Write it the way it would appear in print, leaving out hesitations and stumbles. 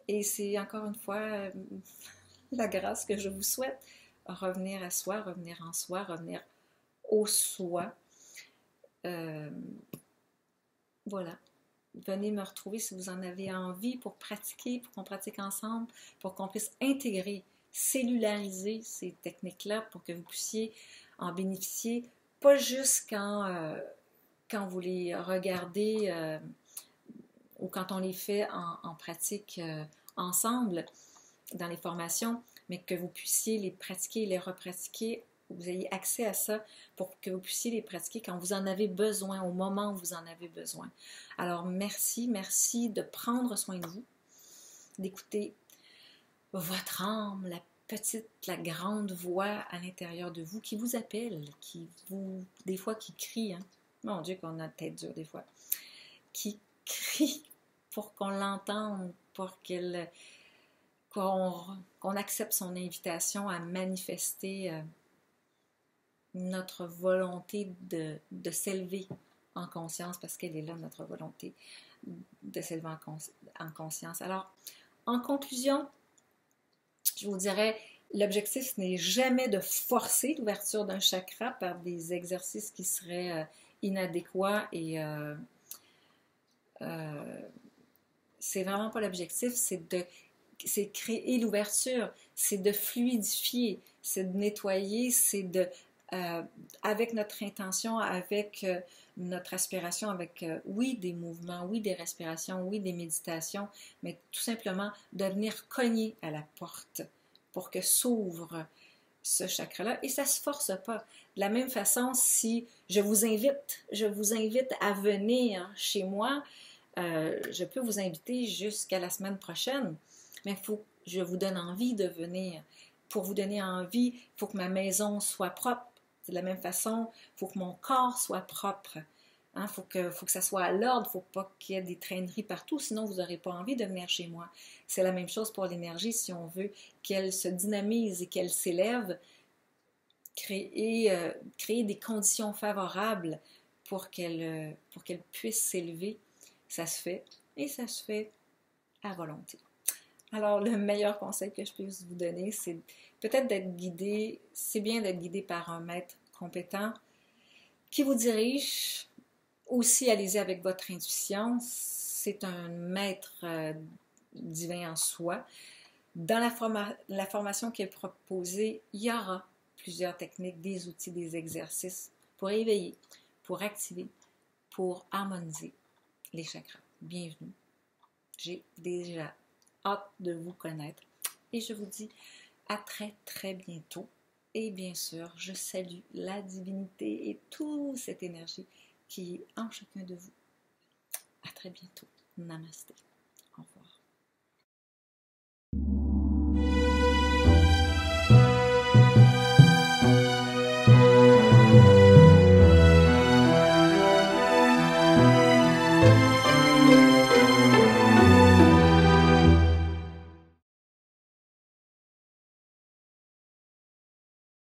Et c'est encore une fois la grâce que je vous souhaite. Revenir à soi, revenir en soi, revenir au soi. Euh, voilà. Venez me retrouver si vous en avez envie pour pratiquer, pour qu'on pratique ensemble, pour qu'on puisse intégrer, cellulariser ces techniques-là pour que vous puissiez en bénéficier, pas juste quand vous les regardez ou quand on les fait en pratique ensemble dans les formations, mais que vous puissiez les pratiquer et les repratiquer, vous ayez accès à ça pour que vous puissiez les pratiquer quand vous en avez besoin, au moment où vous en avez besoin. Alors merci, merci de prendre soin de vous, d'écouter votre âme, la petite, la grande voix à l'intérieur de vous qui vous appelle, qui vous, des fois qui crie, hein? Mon Dieu qu'on a la tête dure des fois, qui crie pour qu'on l'entende, pour qu'on accepte son invitation à manifester notre volonté de s'élever en conscience, parce qu'elle est là, notre volonté de s'élever en conscience. Alors, en conclusion, je vous dirais, l'objectif n'est jamais de forcer l'ouverture d'un chakra par des exercices qui seraient inadéquats et c'est vraiment pas l'objectif, c'est créer l'ouverture, c'est de fluidifier, c'est de nettoyer, c'est de avec notre intention, avec notre aspiration, avec oui des mouvements, oui des respirations, oui des méditations, mais tout simplement de venir cogner à la porte pour que s'ouvre ce chakra-là et ça ne se force pas. De la même façon, si je vous invite à venir chez moi, je peux vous inviter jusqu'à la semaine prochaine, mais il faut que je vous donne envie de venir. Pour vous donner envie, il faut que ma maison soit propre. De la même façon, il faut que mon corps soit propre. Il faut que ça soit à l'ordre, il ne faut pas qu'il y ait des traîneries partout, sinon vous n'aurez pas envie de venir chez moi. C'est la même chose pour l'énergie, si on veut qu'elle se dynamise et qu'elle s'élève, créer des conditions favorables pour qu'elle puisse s'élever. Ça se fait, et ça se fait à volonté. Alors, le meilleur conseil que je puisse vous donner, c'est peut-être d'être guidé, c'est bien d'être guidé par un maître compétent qui vous dirige. Aussi, allez-y avec votre intuition. C'est un maître divin en soi. Dans la formation qui est proposée, il y aura plusieurs techniques, des outils, des exercices pour éveiller, pour activer, pour harmoniser les chakras. Bienvenue. J'ai déjà hâte de vous connaître et je vous dis à très très bientôt. Et bien sûr, je salue la divinité et toute cette énergie qui est en chacun de vous. À très bientôt. Namasté. Au revoir.